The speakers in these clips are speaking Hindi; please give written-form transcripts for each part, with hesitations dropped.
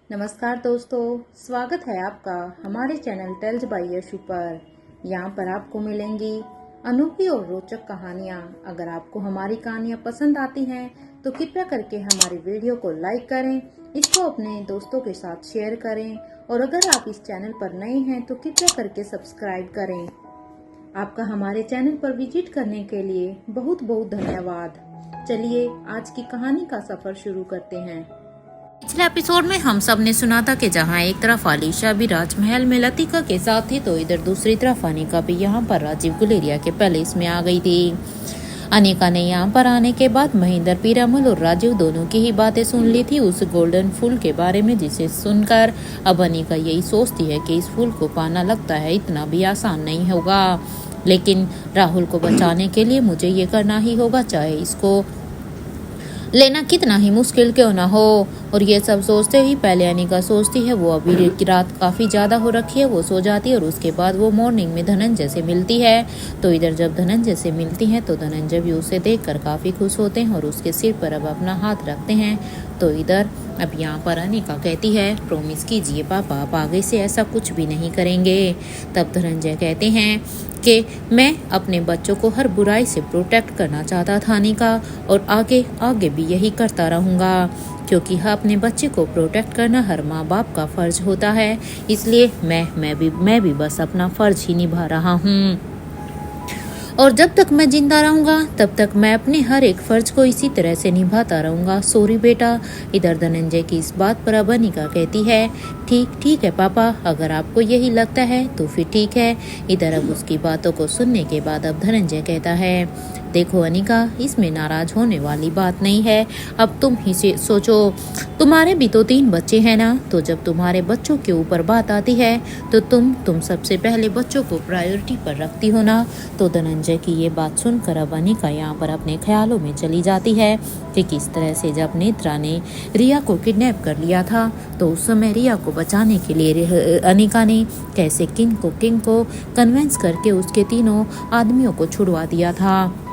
नमस्कार दोस्तों, स्वागत है आपका हमारे चैनल टेल्स बाय यशु पर। यहाँ पर आपको मिलेंगी अनोखी और रोचक कहानियाँ। अगर आपको हमारी कहानियाँ पसंद आती हैं तो कृपया करके हमारी वीडियो को लाइक करें, इसको अपने दोस्तों के साथ शेयर करें और अगर आप इस चैनल पर नए हैं तो कृपया करके सब्सक्राइब करें। आपका हमारे चैनल पर विजिट करने के लिए बहुत बहुत धन्यवाद। चलिए आज की कहानी का सफर शुरू करते हैं। पिछले एपिसोड में हम सब ने सुना था कि जहाँ एक तरफ आलिशा भी राजमहल में लतिका के साथ थी तो इधर दूसरी तरफ अनिका भी यहाँ पर राजीव गुलेरिया के पैलेस में आ गई थी। अनिका ने यहाँ पर आने के बाद महेंद्र पीरामल और राजीव दोनों की ही बातें सुन ली थी उस गोल्डन फूल के बारे में, जिसे सुनकर अब अनिका यही सोचती है कि इस फूल को पाना लगता है इतना भी आसान नहीं होगा, लेकिन राहुल को बचाने के लिए मुझे ये करना ही होगा, चाहे इसको लेना कितना ही मुश्किल क्यों ना हो। और ये सब सोचते ही पहले अनिका सोचती है वो अभी रात काफ़ी ज़्यादा हो रखी है, वो सो जाती है और उसके बाद वो मॉर्निंग में धनंजय से मिलती है। तो इधर जब धनंजय से मिलती है तो धनंजय भी उसे देखकर काफ़ी खुश होते हैं और उसके सिर पर अब अपना हाथ रखते हैं। तो इधर अब यहाँ पर अनिका कहती है प्रॉमिस कीजिए पापा, आप आगे से ऐसा कुछ भी नहीं करेंगे। तब धनंजय कहते हैं कि मैं अपने बच्चों को हर बुराई से प्रोटेक्ट करना चाहता था अनिका, और आगे आगे भी यही करता रहूँगा, क्योंकि अपने बच्चे को प्रोटेक्ट करना हर माँ बाप का फर्ज होता है। इसलिए मैं भी बस अपना फर्ज ही निभा रहा हूँ और जब तक मैं जिंदा रहूंगा तब तक मैं अपने हर एक फर्ज को इसी तरह से निभाता रहूंगा। सॉरी बेटा। इधर धनंजय की इस बात पर अब अनिका कहती है ठीक है पापा, अगर आपको यही लगता है तो फिर ठीक है। इधर अब उसकी बातों को सुनने के बाद अब धनंजय कहता है देखो अनिका, इसमें नाराज होने वाली बात नहीं है। अब तुम ही से सोचो, तुम्हारे भी तो 3 बच्चे हैं ना, तो जब तुम्हारे बच्चों के ऊपर बात आती है तो तुम सबसे पहले बच्चों को प्रायोरिटी पर रखती हो ना। तो धनंजय की ये बात सुनकर अब अनिका यहाँ पर अपने ख्यालों में चली जाती है कि किस तरह से जब नेत्रा ने रिया को किडनैप कर लिया था तो उस समय रिया को बचाने के लिए अनिका ने कैसे किंग को कन्विंस करके उसके 3 आदमियों को छुड़वा दिया था।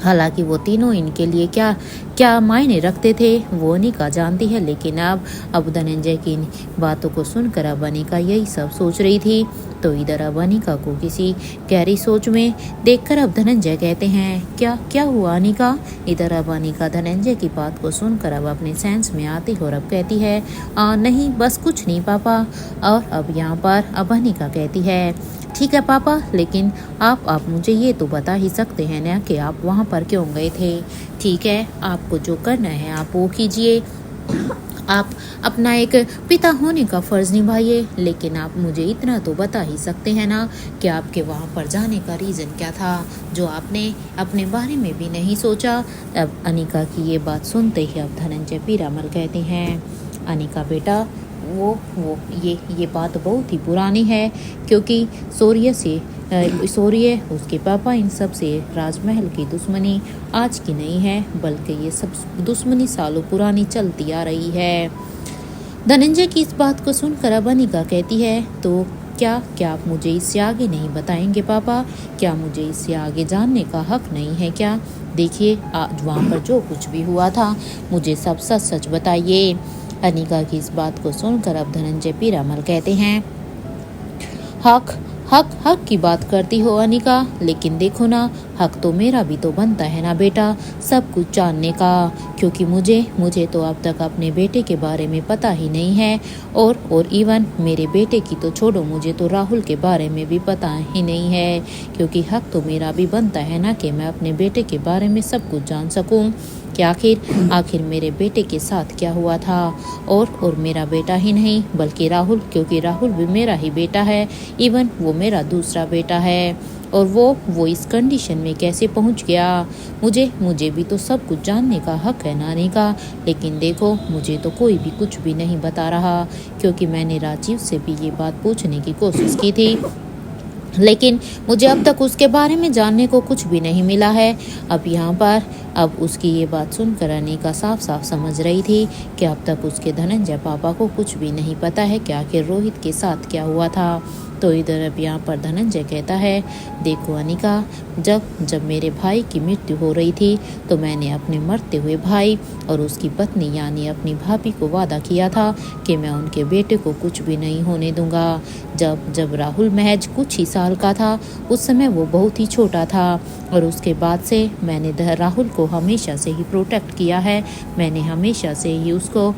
हालांकि वो तीनों इनके लिए क्या मायने रखते थे वो अनिका जानती है, लेकिन अब धनंजय की इन बातों को सुनकर अब अनिका यही सब सोच रही थी। तो इधर अब अनिका को किसी गहरी सोच में देखकर अब धनंजय कहते हैं क्या हुआ अनिका। इधर अब अनिका धनंजय की बात को सुनकर अब अपने सेंस में आती और अब कहती है नहीं बस कुछ नहीं पापा। और अब यहाँ पर अब अनिका कहती है ठीक है पापा, लेकिन आप मुझे ये तो बता ही सकते हैं ना कि आप वहाँ पर क्यों गए थे। ठीक है, आपको जो करना है आप वो कीजिए, आप अपना एक पिता होने का फर्ज निभाइए, लेकिन आप मुझे इतना तो बता ही सकते हैं ना कि आपके वहाँ पर जाने का रीज़न क्या था जो आपने अपने बारे में भी नहीं सोचा। अब अनिका की ये बात सुनते ही अब धनंजय पीरामल कहते हैं अनिका बेटा ये बात बहुत ही पुरानी है, क्योंकि शौर्य उसके पापा इन सब से राजमहल की दुश्मनी आज की नहीं है, बल्कि ये सब दुश्मनी सालों पुरानी चलती आ रही है। धनंजय की इस बात को सुनकर अब अनिका कहती है तो क्या आप मुझे इससे आगे नहीं बताएंगे पापा? क्या मुझे इससे आगे जानने का हक नहीं है क्या? देखिए आज वहाँ पर जो कुछ भी हुआ था मुझे सब सच बताइए। अनिका की इस बात को सुनकर अब धनंजय पीरामल कहते हैं हक की बात करती हो अनिका, लेकिन देखो ना हक तो मेरा भी तो बनता है ना बेटा सब कुछ जानने का, क्योंकि मुझे तो अब तक अपने बेटे के बारे में पता ही नहीं है और इवन मेरे बेटे की तो छोड़ो, मुझे तो राहुल के बारे में भी पता ही नहीं है, क्योंकि हक तो मेरा भी बनता है ना कि मैं अपने बेटे के बारे में सब कुछ जान सकूं कि आखिर मेरे बेटे के साथ क्या हुआ था। और मेरा बेटा ही नहीं बल्कि राहुल, क्योंकि राहुल भी मेरा ही बेटा है, इवन वो मेरा दूसरा बेटा है, और वो इस कंडीशन में कैसे पहुंच गया। मुझे भी तो सब कुछ जानने का हक है नानी का, लेकिन देखो मुझे तो कोई भी कुछ भी नहीं बता रहा, क्योंकि मैंने राजीव से भी ये बात पूछने की कोशिश की थी, लेकिन मुझे अब तक उसके बारे में जानने को कुछ भी नहीं मिला है। अब यहाँ पर अब उसकी ये बात सुनकर अनिका साफ साफ समझ रही थी कि अब तक उसके धनंजय पापा को कुछ भी नहीं पता है कि आखिर रोहित के साथ क्या हुआ था। तो इधर अब यहाँ पर धनंजय कहता है, देखो अनिका, जब जब मेरे भाई की मृत्यु हो रही थी तो मैंने अपने मरते हुए भाई और उसकी पत्नी यानी अपनी भाभी को वादा किया था कि मैं उनके बेटे को कुछ भी नहीं होने दूंगा। जब जब राहुल महज कुछ ही साल का था, उस समय वो बहुत ही छोटा था और उसके बाद से मैंने राहुल को हमेशा से ही प्रोटेक्ट किया है। मैंने हमेशा से ही उसको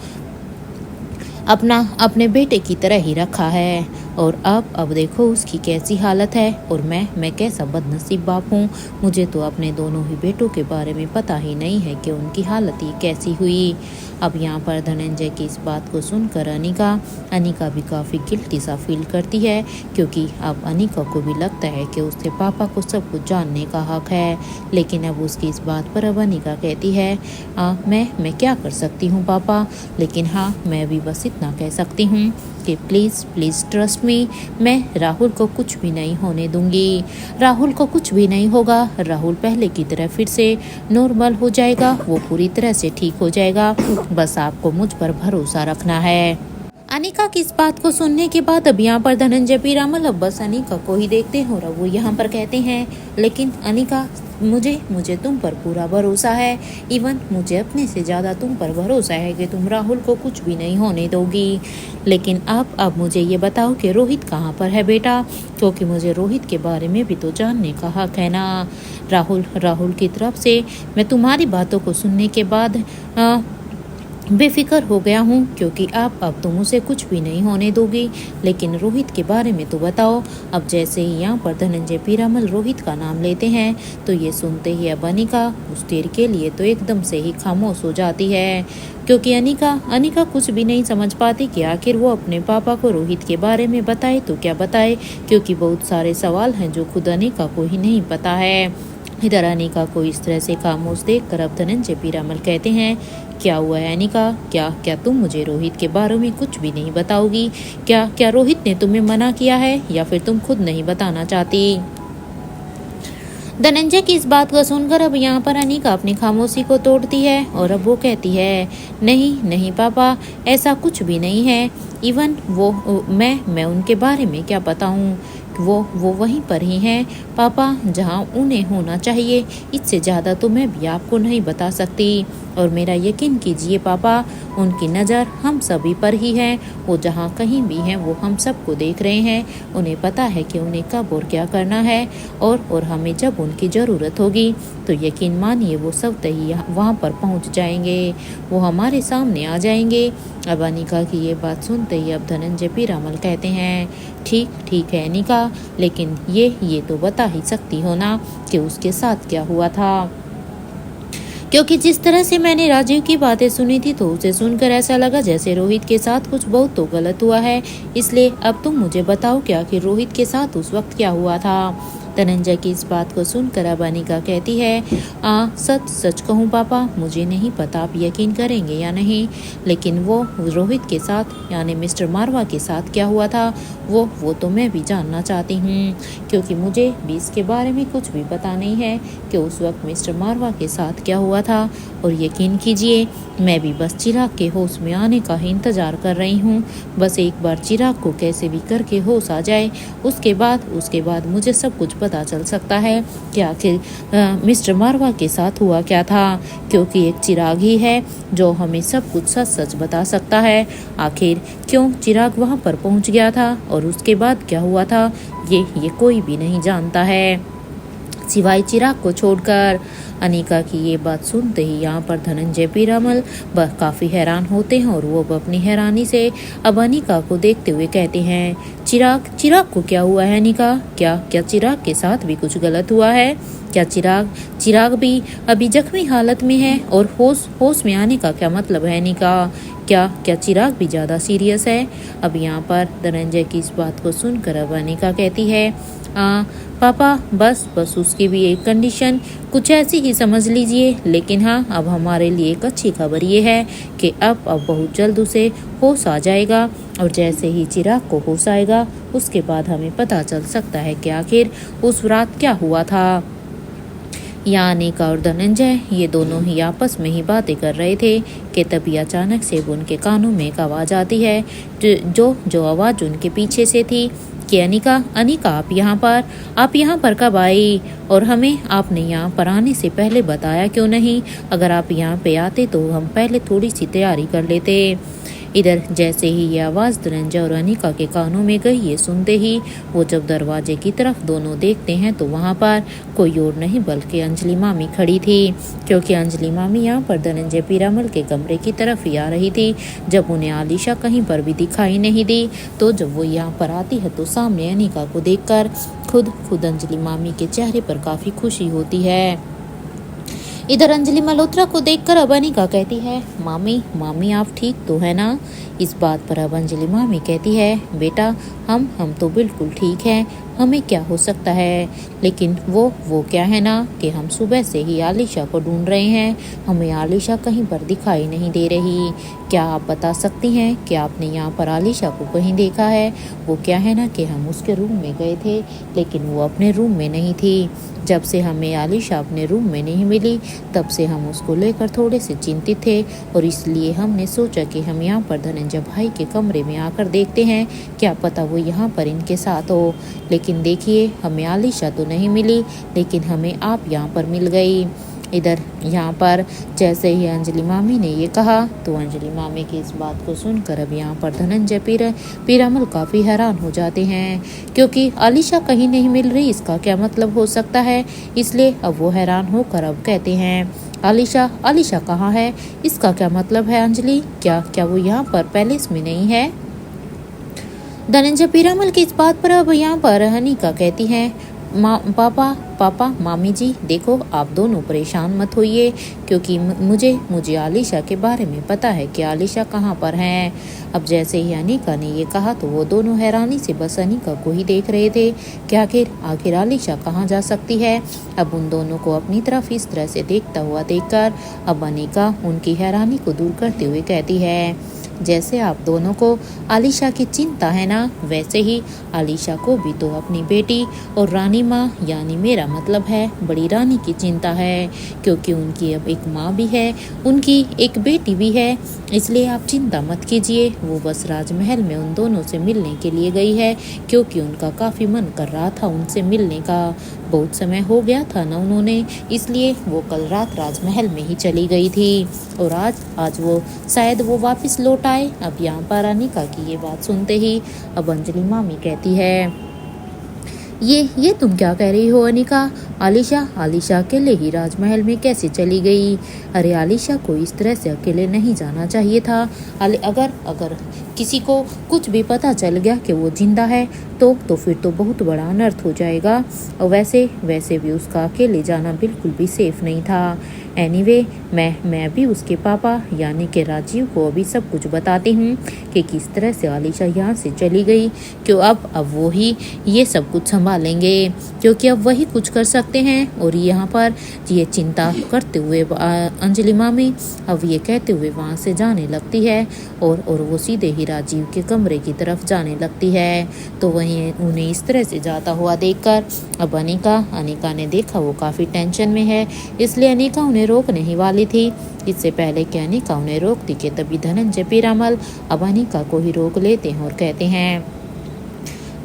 अपने बेटे की तरह ही रखा है। और अब देखो उसकी कैसी हालत है और मैं कैसा बदनसीब बाप हूँ। मुझे तो अपने दोनों ही बेटों के बारे में पता ही नहीं है कि उनकी हालत ही कैसी हुई। अब यहाँ पर धनंजय की इस बात को सुनकर अनिका भी काफ़ी गिल्टी सा फील करती है, क्योंकि अब अनिका को भी लगता है कि उसके पापा को सब कुछ जानने का हक है। लेकिन अब उसकी इस बात पर अब अनिका कहती है, मैं क्या कर सकती हूँ पापा, लेकिन हाँ मैं भी बस इतना कह सकती हूँ कि प्लीज़ ट्रस्ट मी, मैं राहुल को कुछ भी नहीं होने दूंगी। राहुल को कुछ भी नहीं होगा। राहुल पहले की तरह फिर से नॉर्मल हो जाएगा, वो पूरी तरह से ठीक हो जाएगा। बस आपको मुझ पर भरोसा रखना है। अनिका की इस बात को सुनने के बाद अब यहाँ पर धनंजय पीरामल अब बस अनिका को ही देखते हैं और वो यहाँ पर कहते हैं, लेकिन अनिका मुझे तुम पर पूरा भरोसा है। इवन मुझे अपने से ज़्यादा तुम पर भरोसा है कि तुम राहुल को कुछ भी नहीं होने दोगी। लेकिन अब मुझे ये बताओ कि रोहित कहाँ पर है बेटा, क्योंकि मुझे रोहित के बारे में भी तो जानने का हक है ना। राहुल की तरफ से मैं तुम्हारी बातों को सुनने के बाद बेफिक्र हो गया हूँ, क्योंकि अब तुम उसे कुछ भी नहीं होने दोगी। लेकिन रोहित के बारे में तो बताओ। अब जैसे ही यहाँ पर धनंजय पीरामल रोहित का नाम लेते हैं तो ये सुनते ही अब अनिका उस देर के लिए तो एकदम से ही खामोश हो जाती है, क्योंकि अनिका कुछ भी नहीं समझ पाती कि आखिर वो अपने पापा को रोहित के बारे में बताए तो क्या बताए, क्योंकि बहुत सारे सवाल हैं जो खुद अनिका को ही नहीं पता है। इधर अनिका को इस तरह से खामोश देख कर अब धनंजय पीरामल कहते हैं, क्या हुआ है अनिका, क्या तुम मुझे रोहित के बारे में कुछ भी नहीं बताओगी? क्या रोहित ने तुम्हें मना किया है या फिर तुम खुद नहीं बताना चाहती? धनंजय की इस बात को सुनकर अब यहाँ पर अनिका अपनी खामोशी को तोड़ती है और अब वो कहती है, नहीं पापा, ऐसा कुछ भी नहीं है। इवन मैं उनके बारे में क्या बताऊँ, वो वहीं पर ही हैं पापा, जहाँ उन्हें होना चाहिए। इससे ज़्यादा तो मैं भी आपको नहीं बता सकती। और मेरा यकीन कीजिए पापा, उनकी नज़र हम सभी पर ही है। वो जहाँ कहीं भी हैं वो हम सबको देख रहे हैं। उन्हें पता है कि उन्हें कब और क्या करना है, और हमें जब उनकी ज़रूरत होगी तो यकीन मानिए वो सब ही वहाँ पर पहुँच जाएंगे, वो हमारे सामने आ जाएंगे। अब अनिका की ये बात सुनते ही अब धनंजय पीरामल कहते हैं, ठीक है अनिका, लेकिन ये तो बता ही सकती हो ना कि उसके साथ क्या हुआ था, क्योंकि जिस तरह से मैंने राजीव की बातें सुनी थी तो उसे सुनकर ऐसा लगा जैसे रोहित के साथ कुछ बहुत तो गलत हुआ है। इसलिए अब तुम मुझे बताओ कि आखिर रोहित के साथ उस वक्त क्या हुआ था। धनंजय की इस बात को सुनकर अब अनिका कहती है, सच कहूँ पापा, मुझे नहीं पता आप यकीन करेंगे या नहीं, लेकिन वो रोहित के साथ यानी मिस्टर मारवा के साथ क्या हुआ था वो तो मैं भी जानना चाहती हूँ, क्योंकि मुझे भी इसके बारे में कुछ भी पता नहीं है कि उस वक्त मिस्टर मारवा के साथ क्या हुआ था। और यकीन कीजिए मैं भी बस चिराग के होश में आने का ही इंतज़ार कर रही हूँ। बस एक बार चिराग को कैसे भी करके होश आ जाए, उसके बाद मुझे सब कुछ पता चल सकता है कि आखिर मिस्टर मारवा के साथ हुआ क्या था, क्योंकि एक चिराग ही है जो हमें सब कुछ सच बता सकता है। आखिर क्यों चिराग वहाँ पर पहुँच गया था और उसके बाद क्या हुआ था, ये कोई भी नहीं जानता है सिवाय चिराग को छोड़कर। अनिका की ये बात सुनते ही यहाँ पर धनंजय पीरामल काफ़ी हैरान होते हैं और वो अपनी हैरानी से अब अनिका को देखते हुए कहते हैं, चिराग को क्या हुआ है अनिका? क्या चिराग के साथ भी कुछ गलत हुआ है? क्या चिराग भी अभी जख्मी हालत में है? और होश में आने का क्या मतलब है अनिका? क्या चिराग भी ज़्यादा सीरियस है? अब यहाँ पर धनंजय की इस बात को सुनकर अब अनिका कहती है, पापा बस उसकी भी एक कंडीशन कुछ ऐसी ही समझ लीजिए। लेकिन हाँ, अब हमारे लिए एक अच्छी खबर ये है कि अब बहुत जल्द उसे होश आ जाएगा, और जैसे ही चिराग को होश आएगा उसके बाद हमें पता चल सकता है कि आखिर उस रात क्या हुआ था। यहाँ अनिका और धनंजय ये दोनों ही आपस में ही बातें कर रहे थे कि तभी अचानक से उनके कानों में एक आवाज़ आती है जो आवाज़ उनके पीछे से थी कि अनिका अनिका आप यहाँ पर कब आई, और हमें आपने यहाँ पर आने से पहले बताया क्यों नहीं। अगर आप यहाँ पे आते तो हम पहले थोड़ी सी तैयारी कर लेते। इधर जैसे ही ये आवाज़ धनंजय और अनिका के कानों में गई, ये सुनते ही वो जब दरवाजे की तरफ दोनों देखते हैं तो वहाँ पर कोई और नहीं बल्कि अंजलि मामी खड़ी थी, क्योंकि अंजलि मामी यहाँ पर धनंजय पीरामल के कमरे की तरफ ही आ रही थी। जब उन्हें आलिशा कहीं पर भी दिखाई नहीं दी तो जब वो यहाँ पर आती है तो सामने अनिका को देखकर खुद अंजलि मामी के चेहरे पर काफ़ी खुशी होती है। इधर अंजलि मल्होत्रा को देखकर अब अनिका कहती है, मामी आप ठीक तो है ना। इस बात पर अब अंजलि मामी कहती है, बेटा हम तो बिल्कुल ठीक हैं, हमें क्या हो सकता है। लेकिन वो क्या है ना कि हम सुबह से ही आलिशा को ढूंढ रहे हैं, हमें आलिशा कहीं पर दिखाई नहीं दे रही। क्या आप बता सकती हैं कि आपने यहाँ पर आलिशा को कहीं देखा है। वो क्या है ना कि हम उसके रूम में गए थे लेकिन वो अपने रूम में नहीं थी। जब से हमें आलिशा अपने रूम में नहीं मिली तब से हम उसको लेकर थोड़े से चिंतित थे, और इसलिए हमने सोचा कि हम यहाँ पर धनंजय भाई के कमरे में आकर देखते हैं, क्या पता वो यहाँ पर इनके साथ हो। लेकिन देखिए हमें आलिशा तो नहीं मिली, लेकिन हमें आप यहाँ पर मिल गई। इधर यहाँ पर जैसे ही अंजलि मामी ने ये कहा तो अंजलि मामी की इस बात को सुनकर अब यहाँ पर धनंजय पीरामल काफ़ी हैरान हो जाते हैं, क्योंकि आलिशा कहीं नहीं मिल रही, इसका क्या मतलब हो सकता है। इसलिए अब वो हैरान होकर अब कहते हैं, आलिशा कहाँ है, इसका क्या मतलब है अंजलि, क्या वो यहाँ पर पैलेस में नहीं है। धनंजय पीरामल की इस बात पर अब यहाँ पर अनिका कहती है, पापा मामी जी देखो आप दोनों परेशान मत होइए, क्योंकि मुझे आलिशा के बारे में पता है कि आलिशा कहाँ पर है। अब जैसे ही अनिका ने ये कहा तो वो दोनों हैरानी से बस अनिका को ही देख रहे थे कि आखिर आलिशा कहाँ जा सकती है। अब उन दोनों को अपनी तरफ इस तरह से देखता हुआ देखकर अब अनिका उनकी हैरानी को दूर करते हुए कहती है, जैसे आप दोनों को आलिशा की चिंता है ना, वैसे ही आलिशा को भी तो अपनी बेटी और रानी माँ यानी मेरा मतलब है बड़ी रानी की चिंता है, क्योंकि उनकी अब एक माँ भी है, उनकी एक बेटी भी है। इसलिए आप चिंता मत कीजिए, वो बस राजमहल में उन दोनों से मिलने के लिए गई है, क्योंकि उनका काफ़ी मन कर रहा था उनसे मिलने का। बहुत समय हो गया था ना उन्होंने, इसलिए वो कल रात राजमहल में ही चली गई थी, और आज वो शायद वो वापस लौट आए। अब यहाँ पर अनिका की ये बात सुनते ही अब अंजलि मामी कहती है, ये तुम क्या कह रही हो अनिका, आलिशा अकेले ही राजमहल में कैसे चली गई। अरे आलिशा को इस तरह से अकेले नहीं जाना चाहिए था। अगर किसी को कुछ भी पता चल गया कि वो जिंदा है तो फिर तो बहुत बड़ा अनर्थ हो जाएगा, और वैसे भी उसका अकेले जाना बिल्कुल भी सेफ नहीं था। एनीवे मैं भी उसके पापा यानी कि राजीव को अभी सब कुछ बताती हूँ कि किस तरह से आलिशा यहाँ से चली गई, क्यों अब वो ही ये सब कुछ संभालेंगे, क्योंकि अब वही कुछ कर सकते हैं। और यहाँ पर ये चिंता करते हुए अंजलि मामी अब ये कहते हुए वहाँ से जाने लगती है, और वो सीधे ही राजीव के कमरे की तरफ जाने लगती है। तो वहीं उन्हें इस तरह से जाता हुआ देखकर अब अनिका ने देखा वो काफ़ी टेंशन में है, इसलिए अनिका उन्हें रोकने ही वाली थी। इससे पहले कि अनिका उन्हें रोकती कि तभी धनंजय पीरामल अब अनिका को ही रोक लेते हैं और कहते हैं,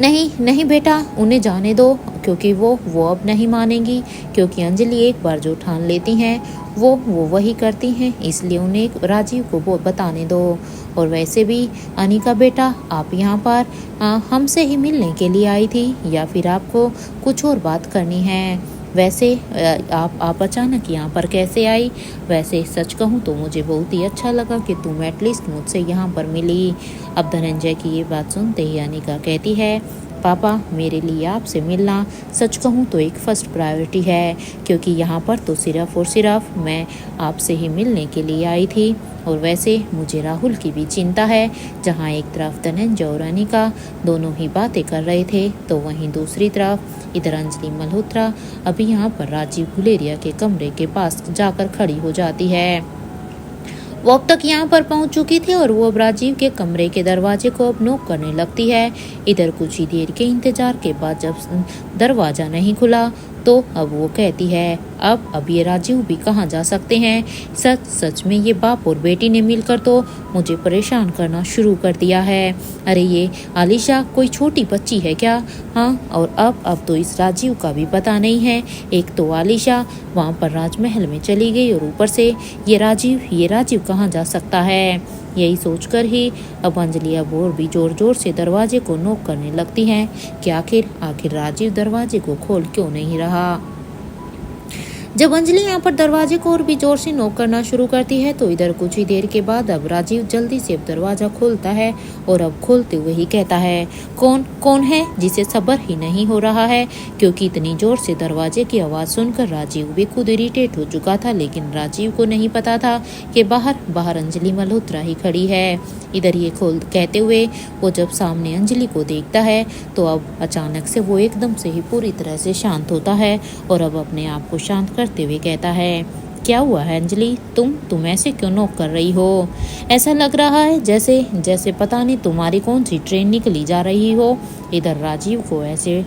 नहीं बेटा उन्हें जाने दो, क्योंकि वो अब नहीं मानेंगी, क्योंकि अंजलि एक बार जो ठान लेती हैं वो वही करती हैं, इसलिए उन्हें राजीव को वो बताने दो। और वैसे भी अनिका बेटा आप यहाँ पर हमसे ही मिलने के लिए आई थी या फिर आपको कुछ और बात करनी है। वैसे आप अचानक यहाँ पर कैसे आई। वैसे सच कहूँ तो मुझे बहुत ही अच्छा लगा कि तुम एटलीस्ट मुझसे यहाँ पर मिली। अब धनंजय की ये बात सुनते ही अनिका कहती है, पापा मेरे लिए आपसे मिलना सच कहूँ तो एक फर्स्ट प्रायोरिटी है, क्योंकि यहाँ पर तो सिर्फ और सिर्फ मैं आपसे ही मिलने के लिए आई थी। और वैसे मुझे राहुल की भी चिंता है। जहाँ एक तरफ धनंजय और अनिका दोनों ही बातें कर रहे थे तो वहीं दूसरी तरफ इधर अंजलि मल्होत्रा अभी यहाँ पर राजीव गुलेरिया के कमरे के पास जाकर खड़ी हो जाती है। वो अब तक यहाँ पर पहुँच चुकी थी और वो अब राजीव के कमरे के दरवाजे को अब नॉक करने लगती है। इधर कुछ ही देर के इंतजार के बाद जब दरवाज़ा नहीं खुला तो अब वो कहती है, अब ये राजीव भी कहाँ जा सकते हैं। सच सच में ये बाप और बेटी ने मिलकर तो मुझे परेशान करना शुरू कर दिया है। अरे ये आलिशा कोई छोटी बच्ची है क्या? हाँ, और अब तो इस राजीव का भी पता नहीं है। एक तो आलिशा वहाँ पर राजमहल में चली गई और ऊपर से ये राजीव कहाँ जा सकता है। यही सोचकर ही अब अंजलि अब और भी जोर जोर से दरवाजे को नॉक करने लगती हैं कि आखिर राजीव दरवाजे को खोल क्यों नहीं रहा। जब अंजलि यहाँ पर दरवाजे को और भी जोर से नॉक करना शुरू करती है तो इधर कुछ ही देर के बाद अब राजीव जल्दी से अब दरवाजा खोलता है और अब खोलते हुए ही कहता है, कौन है? जिसे सब्र ही नहीं हो रहा है, क्योंकि इतनी जोर से दरवाजे की आवाज़ सुनकर राजीव भी खुद इरिटेट हो चुका था। लेकिन राजीव को नहीं पता था कि बाहर अंजलि मल्होत्रा ही खड़ी है। इधर ये खोल कहते हुए वो जब सामने अंजलि को देखता है तो अब अचानक से वो एकदम से ही पूरी तरह से शांत होता है और अब अपने आप को शांत करते हुए कहता है, क्या हुआ है अंजलि? तुम ऐसे क्यों नॉक कर रही हो? ऐसा लग रहा है जैसे पता नहीं तुम्हारी कौन सी ट्रेन निकली जा रही हो। इधर राजीव को ऐसे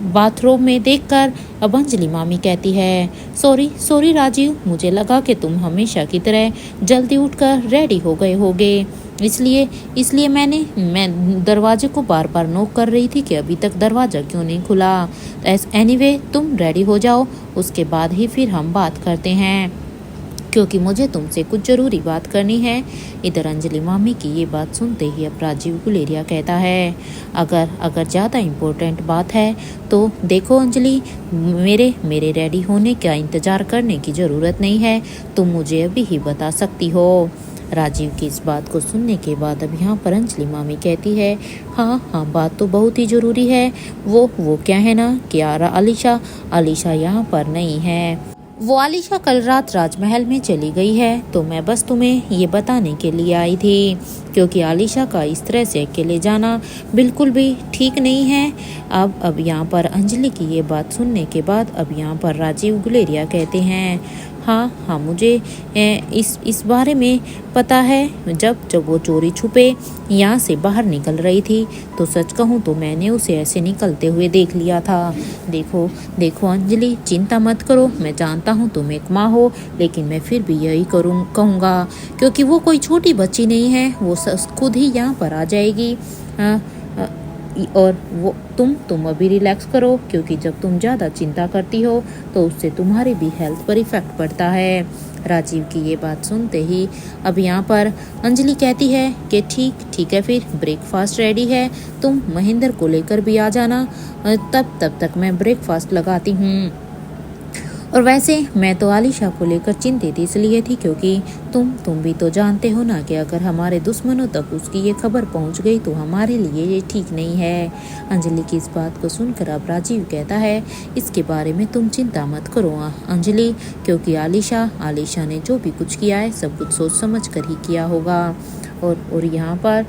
बाथरूम में देखकर अब अंजलि मामी कहती है, सॉरी राजीव, मुझे लगा कि तुम हमेशा की तरह जल्दी उठकर रेडी हो गए होगे, इसलिए मैं दरवाजे को बार बार नॉक कर रही थी कि अभी तक दरवाज़ा क्यों नहीं खुला। एनीवे तुम रेडी हो जाओ, उसके बाद ही फिर हम बात करते हैं, क्योंकि मुझे तुमसे कुछ ज़रूरी बात करनी है। इधर अंजलि मामी की ये बात सुनते ही अब राजीव गुलेरिया कहता है, अगर ज़्यादा इम्पोर्टेंट बात है तो देखो अंजलि, मेरे रेडी होने का इंतज़ार करने की ज़रूरत नहीं है, तुम मुझे अभी ही बता सकती हो। राजीव की इस बात को सुनने के बाद अब यहाँ पर अंजलि मामी कहती है, हाँ बात तो बहुत ही ज़रूरी है। वो क्या है ना कि आलिशा यहाँ पर नहीं है। वो आलिशा कल रात राजमहल में चली गई है, तो मैं बस तुम्हें ये बताने के लिए आई थी, क्योंकि आलिशा का इस तरह से अकेले जाना बिल्कुल भी ठीक नहीं है। अब यहाँ पर अंजलि की ये बात सुनने के बाद अब यहाँ पर राजीव गुलेरिया कहते हैं, हाँ मुझे इस बारे में पता है। जब वो चोरी छुपे यहाँ से बाहर निकल रही थी तो सच कहूँ तो मैंने उसे ऐसे निकलते हुए देख लिया था। देखो अंजलि, चिंता मत करो, मैं जानता हूँ तुम एक माँ हो, लेकिन मैं फिर भी यही कहूँगा, क्योंकि वो कोई छोटी बच्ची नहीं है, वो खुद ही यहाँ पर आ जाएगी। और वो तुम अभी रिलैक्स करो, क्योंकि जब तुम ज़्यादा चिंता करती हो तो उससे तुम्हारी भी हेल्थ पर इफ़ेक्ट पड़ता है। राजीव की ये बात सुनते ही अब यहाँ पर अंजलि कहती है कि ठीक है, फिर ब्रेकफास्ट रेडी है, तुम महेंद्र को लेकर भी आ जाना, तब तक मैं ब्रेकफास्ट लगाती हूँ। और वैसे मैं तो आलिशा को लेकर चिंतित इसलिए थी क्योंकि तुम भी तो जानते हो ना कि अगर हमारे दुश्मनों तक उसकी ये खबर पहुंच गई तो हमारे लिए ये ठीक नहीं है। अंजलि की इस बात को सुनकर अब राजीव कहता है, इसके बारे में तुम चिंता मत करो अंजलि, क्योंकि आलिशा ने जो भी कुछ किया है सब कुछ सोच समझ कर ही किया होगा। और यहाँ पर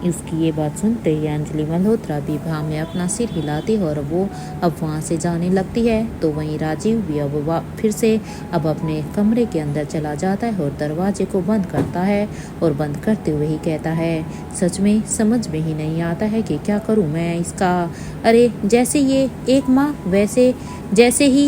उसकी ये बात सुनते ही अंजलि मल्होत्रा भी भाव में अपना सिर हिलाती है और वो अब वहाँ से जाने लगती है। तो वहीं राजीव भी अब फिर से अब अपने कमरे के अंदर चला जाता है और दरवाजे को बंद करता है और बंद करते हुए ही कहता है, सच में समझ में ही नहीं आता है कि क्या करूँ मैं इसका। अरे जैसे ये एक माँ वैसे जैसे ही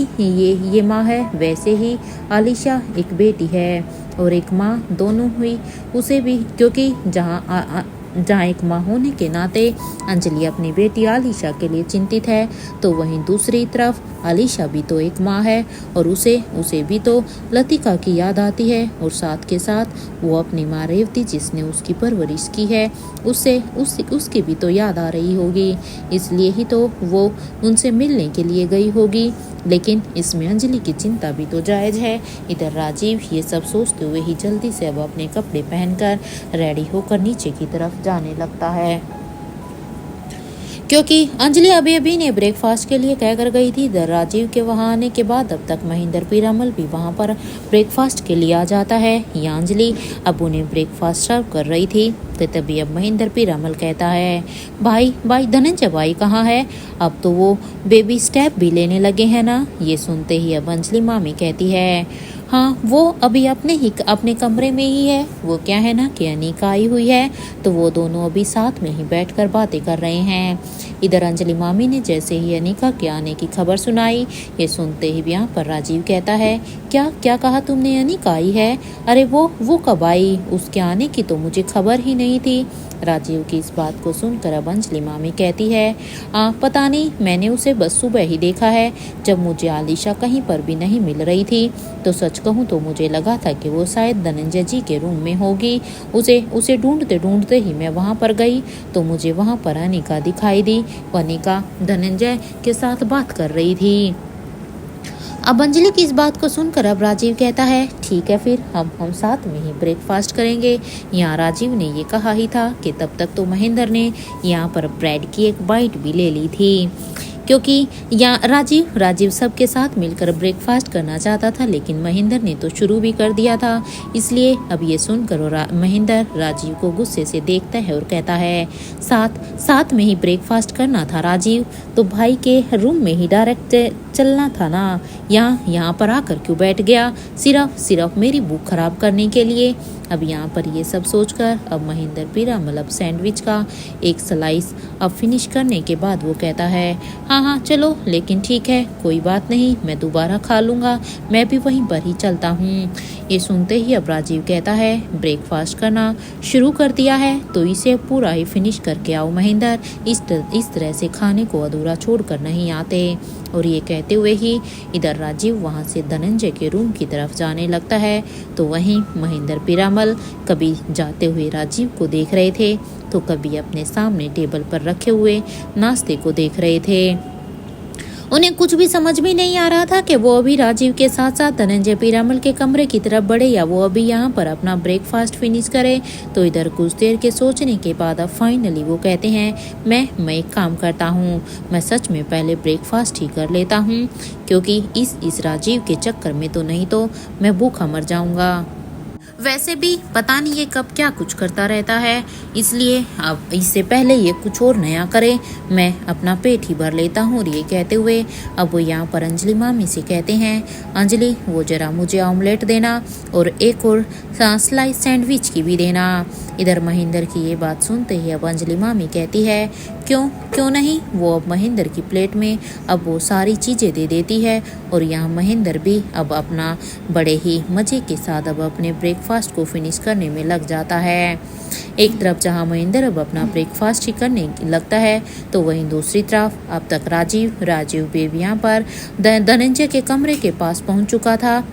ये माँ है, वैसे ही आलिशा एक बेटी है और एक माँ दोनों हुई उसे भी, क्योंकि जहाँ एक माँ होने के नाते अंजलि अपनी बेटी आलिशा के लिए चिंतित है, तो वहीं दूसरी तरफ आलिशा भी तो एक माँ है और उसे भी तो लतिका की याद आती है, और साथ के साथ वो अपनी माँ रेवती जिसने उसकी परवरिश की है उसकी भी तो याद आ रही होगी, इसलिए ही तो वो उनसे मिलने के लिए गई होगी। लेकिन इसमें अंजलि की चिंता भी तो जायज़ है। इधर राजीव ये सब सोचते हुए ही जल्दी से अब अपने कपड़े पहनकर रेडी होकर नीचे की तरफ जाने लगता है, क्योंकि अंजलि अभी ने ब्रेकफास्ट के लिए कहकर गई थी। इधर राजीव के वहां आने के बाद अब तक महेंद्र पीरामल भी वहां पर ब्रेकफास्ट के लिए आ जाता है। यहाँ अंजलि अब उन्हें ब्रेकफास्ट सर्व कर रही थी तो तभी अब महेंद्र पीरामल कहता है, भाई धनंजय भाई कहाँ है? अब तो वो बेबी स्टेप भी लेने लगे हैं ना। ये सुनते ही अब अंजलि मामी कहती है, हाँ वो अभी अपने कमरे में ही है। वो क्या है ना कि अनीका आई हुई है तो वो दोनों अभी साथ में ही बैठकर बातें कर रहे हैं। इधर अंजलि मामी ने जैसे ही अनिका के आने की खबर सुनाई, ये सुनते ही यहाँ पर राजीव कहता है, क्या क्या कहा तुमने, अनिका आई है? अरे वो कब आई? उसके आने की तो मुझे खबर ही नहीं थी। राजीव की इस बात को सुनकर अब अंजलि मामी कहती है, पता नहीं, मैंने उसे बस सुबह ही देखा है, जब मुझे आलिशा कहीं पर भी नहीं मिल रही थी। तो सच कहूँ तो मुझे लगा था कि वो शायद धनंजय जी के रूम में होगी। उसे ढूंढते ढूंढते ही मैं वहाँ पर गई तो मुझे वहाँ पर अनिका दिखाई दी। अनिका धनंजय के साथ बात कर रही थी। अब अंजलि की इस बात को सुनकर अब राजीव कहता है, ठीक है फिर हम साथ में ही ब्रेकफास्ट करेंगे। यहाँ राजीव ने ये कहा ही था कि तब तक तो महेंद्र ने यहाँ पर ब्रेड की एक बाइट भी ले ली थी, क्योंकि यहाँ राजीव सबके साथ मिलकर ब्रेकफास्ट करना चाहता था, लेकिन महेंद्र ने तो शुरू भी कर दिया था। इसलिए अब ये सुनकर महेंद्र राजीव को गुस्से से देखता है और कहता है, साथ में ही ब्रेकफास्ट करना था राजीव, तो भाई के रूम में ही डायरेक्ट चलना था ना, यहाँ पर आकर क्यों बैठ गया, सिर्फ मेरी भूख खराब करने के लिए। अब यहाँ पर ये सब सोचकर अब महेंद्र पीरामल अब सैंडविच का एक स्लाइस अब फिनिश करने के बाद वो कहता है, हाँ चलो, लेकिन ठीक है, कोई बात नहीं, मैं दोबारा खा लूँगा, मैं भी वहीं पर ही चलता हूँ। ये सुनते ही अब राजीव कहता है, ब्रेकफास्ट करना शुरू कर दिया है तो इसे पूरा ही फिनिश करके आओ महेंद्र, इस तरह से खाने को अधूरा छोड़कर नहीं आते। और ये कहते हुए ही इधर राजीव वहाँ से धनंजय के रूम की तरफ जाने लगता है, तो वहीं महेंद्र पीरामल कभी जाते हुए राजीव को देख रहे थे तो कभी अपने सामने टेबल पर रखे हुए नाश्ते को देख रहे थे। उन्हें कुछ भी समझ में नहीं आ रहा था कि वो अभी राजीव के साथ साथ धनंजय पीरामल के कमरे की तरफ बढ़े या वो अभी यहाँ पर अपना ब्रेकफास्ट फिनिश करे। तो इधर कुछ देर के सोचने के बाद अब फाइनली वो कहते हैं, मैं एक काम करता हूँ, मैं सच में पहले ब्रेकफास्ट ही कर लेता हूँ, क्योंकि इस राजीव के चक्कर में तो नहीं तो मैं भूखा मर जाऊँगा। वैसे भी पता नहीं ये कब क्या कुछ करता रहता है, इसलिए अब इससे पहले ये कुछ और नया करे, मैं अपना पेट ही भर लेता हूँ। और ये कहते हुए अब वो यहाँ पर अंजलि मामी से कहते हैं, अंजलि वो जरा मुझे ऑमलेट देना और एक और स्लाइस सैंडविच की भी देना। इधर महेंद्र की ये बात सुनते ही अब अंजलि मामी कहती है, क्यों नहीं। वो अब महेंद्र की प्लेट में अब वो सारी चीज़ें दे देती है और यहाँ महेंद्र भी अब अपना बड़े ही मज़े के साथ अब अपने ब्रेकफास्ट को फिनिश करने में लग जाता है। एक तरफ जहाँ महेंद्र अब अपना ब्रेकफास्ट ही करने लगता है तो वहीं दूसरी तरफ अब तक राजीव भी यहाँ पर धनंजय के कमरे के पास पहुँच चुका था।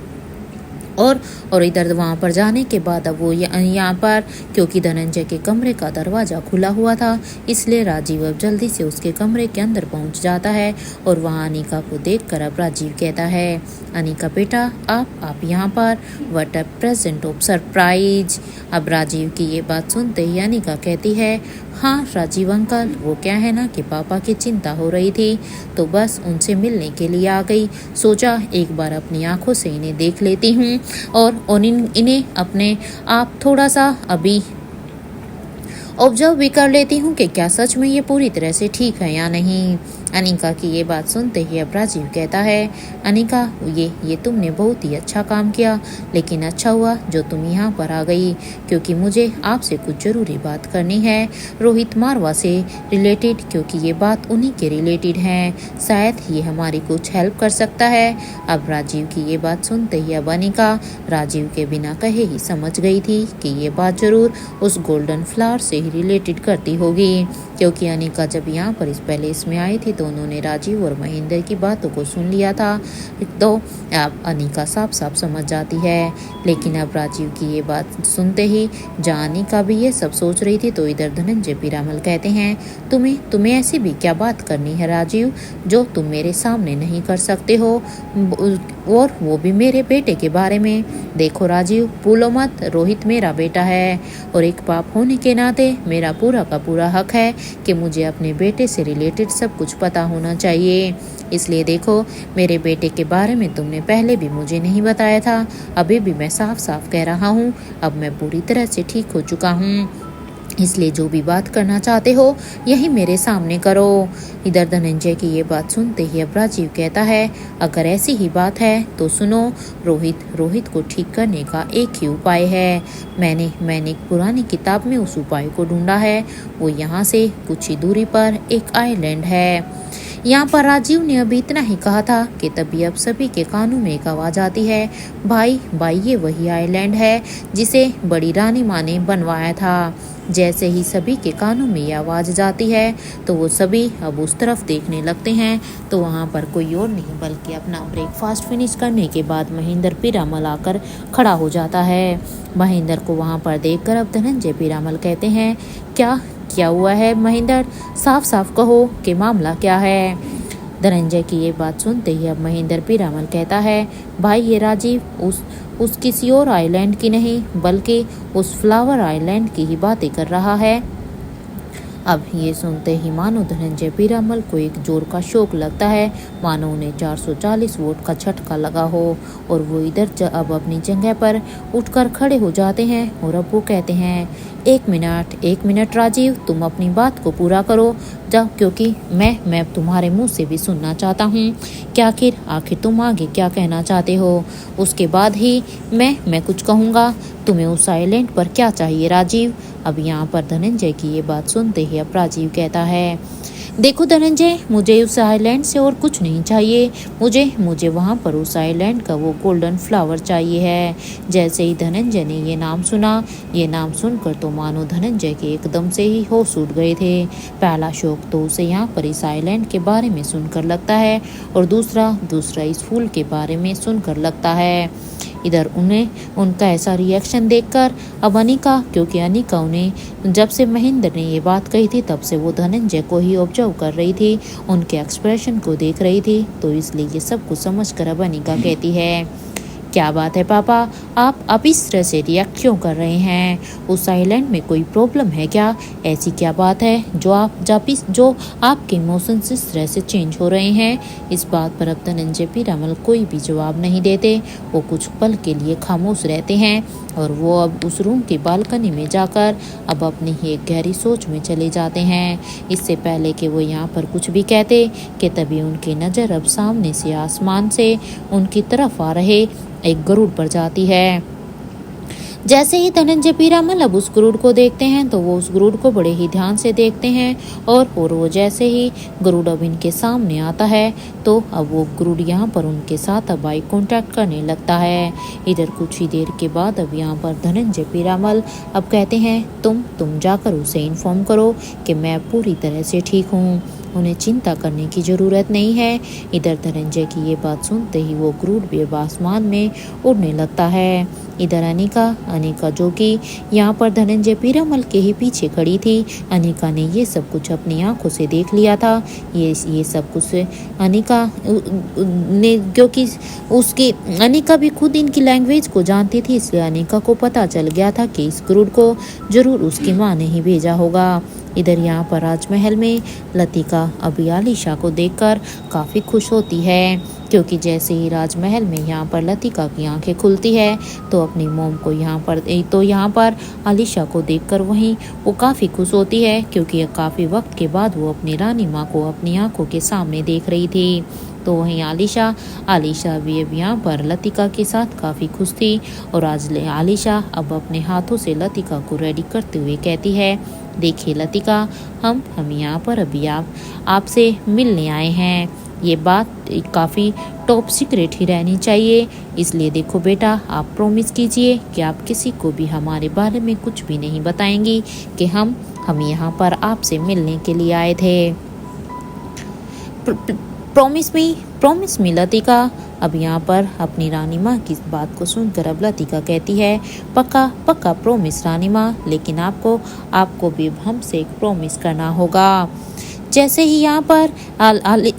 और इधर वहाँ पर जाने के बाद अब वो यहाँ पर, क्योंकि धनंजय के कमरे का दरवाज़ा खुला हुआ था, इसलिए राजीव अब जल्दी से उसके कमरे के अंदर पहुँच जाता है। और वहाँ अनिका को देखकर अब राजीव कहता है, अनिका बेटा आप यहाँ पर, what a present of surprise. अब राजीव की ये बात सुनते ही अनिका कहती है, हाँ राजीव अंकल, वो क्या है ना कि पापा की चिंता हो रही थी तो बस उनसे मिलने के लिए आ गई, सोचा एक बार अपनी आंखों से इन्हें देख लेती हूँ और इन्हें अपने आप थोड़ा सा अभी ऑब्जर्व भी कर लेती हूँ कि क्या सच में ये पूरी तरह से ठीक है या नहीं। अनिका की ये बात सुनते ही अब राजीव कहता है, अनिका ये तुमने बहुत ही अच्छा काम किया, लेकिन अच्छा हुआ जो तुम यहाँ पर आ गई, क्योंकि मुझे आपसे कुछ ज़रूरी बात करनी है रोहित मारवा से रिलेटेड, क्योंकि ये बात उन्हीं के रिलेटेड है, शायद ये हमारी कुछ हेल्प कर सकता है। अब राजीव की ये बात सुनते ही अब अनिका राजीव के बिना कहे ही समझ गई थी कि ये बात ज़रूर उस गोल्डन फ्लावर से ही रिलेटेड करती होगी, क्योंकि अनिका जब यहाँ पर इस पैलेस में आई थी तो उन्होंने राजीव और महेंद्र की बातों को सुन लिया था, तो अब अनिका साफ समझ जाती है। लेकिन अब राजीव की ये बात सुनते ही जहाँ अनिका भी ये सब सोच रही थी तो इधर धनंजय पीरामल कहते हैं, तुम्हें ऐसी भी क्या बात करनी है राजीव जो तुम मेरे सामने नहीं कर सकते हो, और वो भी मेरे बेटे के बारे में। देखो राजीव, भूलो मत, रोहित मेरा बेटा है और एक बाप होने के नाते मेरा पूरा का पूरा हक है कि मुझे अपने बेटे से रिलेटेड सब कुछ पता होना चाहिए। इसलिए देखो, मेरे बेटे के बारे में तुमने पहले भी मुझे नहीं बताया था, अभी भी मैं साफ कह रहा हूँ, अब मैं पूरी तरह से ठीक हो चुका हूँ। इसलिए जो भी बात करना चाहते हो यही मेरे सामने करो। इधर धनंजय की ये बात सुनते ही अब राजीव कहता है, अगर ऐसी ही बात है तो सुनो, रोहित को ठीक करने का एक ही उपाय है। मैंने एक पुरानी किताब में उस उपाय को ढूंढा है। वो यहाँ से कुछ ही दूरी पर एक आइलैंड है। यहाँ पर राजीव ने अभी इतना ही कहा था कि तभी अब सभी के कानों में एक आवाज आती है, भाई ये वही आइलैंड है जिसे बड़ी रानी माँ ने बनवाया था। जैसे ही सभी के कानों में ये आवाज़ जाती है तो वो सभी अब उस तरफ देखने लगते हैं। तो वहाँ पर कोई और नहीं बल्कि अपना ब्रेकफास्ट फिनिश करने के बाद महेंद्र पीरामल आकर खड़ा हो जाता है। महेंद्र को वहाँ पर देखकर अब धनंजय पीरामल कहते हैं, क्या हुआ है महेंद्र, साफ साफ कहो कि मामला क्या है। धनंजय की ये बात सुनते ही अब महेंद्र पीरामल कहता है, भाई ये राजीव उस किसी और आइलैंड की नहीं बल्कि उस फ्लावर आइलैंड की ही बातें कर रहा है। अब ये सुनते ही मानो धनंजय पीरामल को एक जोर का शौक लगता है, मानो उन्हें 440 वोट का झटका लगा हो और वो इधर अब अपनी जगह पर उठकर खड़े हो जाते हैं और अब वो कहते हैं, एक मिनट राजीव, तुम अपनी बात को पूरा करो जाओ, क्योंकि मैं तुम्हारे मुंह से भी सुनना चाहता हूँ कि आखिर तुम आगे क्या कहना चाहते हो। उसके बाद ही मैं कुछ कहूँगा। तुम्हें उस आइलैंड पर क्या चाहिए राजीव। अब यहाँ पर धनंजय की ये बात सुनते ही अब राजीव कहता है, देखो धनंजय, मुझे उस आइलैंड से और कुछ नहीं चाहिए। मुझे वहाँ पर उस आइलैंड का वो गोल्डन फ्लावर चाहिए है। जैसे ही धनंजय ने ये नाम सुनकर तो मानो धनंजय के एकदम से ही होश उड़ गए थे। पहला शौक तो उसे यहाँ पर इस आइलैंड के बारे में सुनकर लगता है और दूसरा इस फूल के बारे में सुनकर लगता है। इधर उनका ऐसा रिएक्शन देखकर अब अनिका, क्योंकि अनिका उन्हें जब से महेंद्र ने ये बात कही थी तब से वो धनंजय को ही ऑब्जर्व कर रही थी, उनके एक्सप्रेशन को देख रही थी, तो इसलिए ये सब कुछ समझकर अब अनिका कहती है, क्या बात है पापा, आप इस तरह से रिएक्ट क्यों कर रहे हैं। उस आइलैंड में कोई प्रॉब्लम है क्या। ऐसी क्या बात है जो आपके इमोशंस इस तरह से चेंज हो रहे हैं। इस बात पर अब धनंजय पीरामल कोई भी जवाब नहीं देते। वो कुछ पल के लिए खामोश रहते हैं और वो अब उस रूम की बालकनी में जाकर अब अपनी ही एक गहरी सोच में चले जाते हैं। इससे पहले कि वो यहाँ पर कुछ भी कहते कि तभी उनकी नज़र अब सामने से आसमान से उनकी तरफ आ रहे एक गरुड़ पर जाती है। जैसे ही धनंजय पीरामल अब उस गरुड़ को देखते हैं तो वो उस गरुड़ को बड़े ही ध्यान से देखते हैं और वो जैसे ही गरुड़ अब इनके सामने आता है तो अब वो गरुड़ यहाँ पर उनके साथ अब आई कॉन्टैक्ट करने लगता है। इधर कुछ ही देर के बाद अब यहाँ पर धनंजय पीरामल अब कहते हैं, तुम जाकर उसे इन्फॉर्म करो कि मैं पूरी तरह से ठीक हूँ, उन्हें चिंता करने की ज़रूरत नहीं है। इधर धनंजय की ये बात सुनते ही वो गरुड़ भी अब आसमान में उड़ने लगता है। इधर अनिका जो कि यहाँ पर धनंजय पीरामल के ही पीछे खड़ी थी, अनिका ने ये सब कुछ अपनी आंखों से देख लिया था। ये सब कुछ अनिका ने, क्योंकि अनिका भी खुद इनकी लैंग्वेज को जानती थी, इसलिए अनिका को पता चल गया था कि इस गरुड़ को जरूर उसकी माँ ने ही भेजा होगा। इधर यहाँ पर राजमहल में लतिका अभी आलिशा को देखकर काफ़ी खुश होती है, क्योंकि जैसे ही राजमहल में यहाँ पर लतिका की आंखें खुलती है तो अपनी मोम को यहाँ पर आलिशा को देखकर वहीं वो काफ़ी खुश होती है, क्योंकि काफ़ी वक्त के बाद वो अपनी रानी माँ को अपनी आंखों के सामने देख रही थी। तो वहीं आलिशा भी अब यहाँ पर लतिका के साथ काफ़ी खुश थी और आज आलिशा अब अपने हाथों से लतिका को रेडी करते हुए कहती है, देखिए लतिका, हम यहाँ पर अभी आपसे मिलने आए हैं। ये बात काफ़ी टॉप सीक्रेट ही रहनी चाहिए, इसलिए देखो बेटा, आप प्रॉमिस कीजिए कि आप किसी को भी हमारे बारे में कुछ भी नहीं बताएंगी कि हम यहाँ पर आपसे मिलने के लिए आए थे। Promise me Latika. अब यहाँ पर अपनी रानी माँ की बात को सुनकर अब लतिका कहती है, पक्का प्रॉमिस रानी माँ, लेकिन आपको भी हमसे एक प्रॉमिस करना होगा। जैसे ही यहाँ पर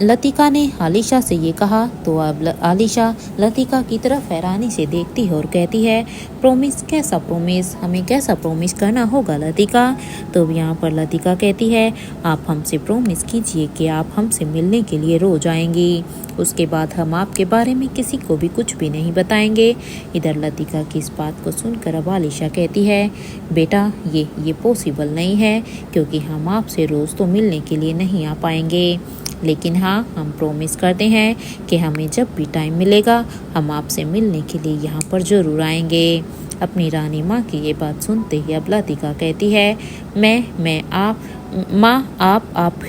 लतिका ने आलिशा से ये कहा तो अब आलिशा लतिका की तरफ हैरानी से देखती है और कहती है, प्रॉमिस, कैसा प्रॉमिस, हमें कैसा प्रॉमिस करना होगा लतिका। तो यहाँ पर लतिका कहती है, आप हमसे प्रॉमिस कीजिए कि आप हमसे मिलने के लिए रोज आएंगी। उसके बाद हम आपके बारे में किसी को भी कुछ भी नहीं बताएंगे। इधर लतिका की इस बात को सुनकर अब आलिशा कहती है, बेटा ये पॉसिबल नहीं है, क्योंकि हम आपसे रोज़ तो मिलने के लिए नहीं आ पाएंगे, लेकिन हाँ, हम प्रॉमिस करते हैं कि हमें जब भी टाइम मिलेगा हम आपसे मिलने के लिए यहाँ पर ज़रूर आएंगे। अपनी रानी माँ की ये बात सुनते ही अब लतिका कहती है, आप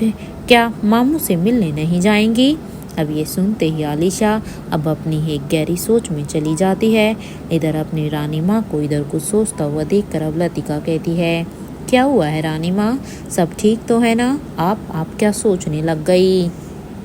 क्या मामू से मिलने नहीं जाएंगी? अब ये सुनते ही आलिशा अब अपनी एक गहरी सोच में चली जाती है। इधर अपनी रानी माँ को इधर कुछ सोचता हुआ देखकर अब लतिका कहती है, क्या हुआ है रानी माँ, सब ठीक तो है ना? आप क्या सोचने लग गई?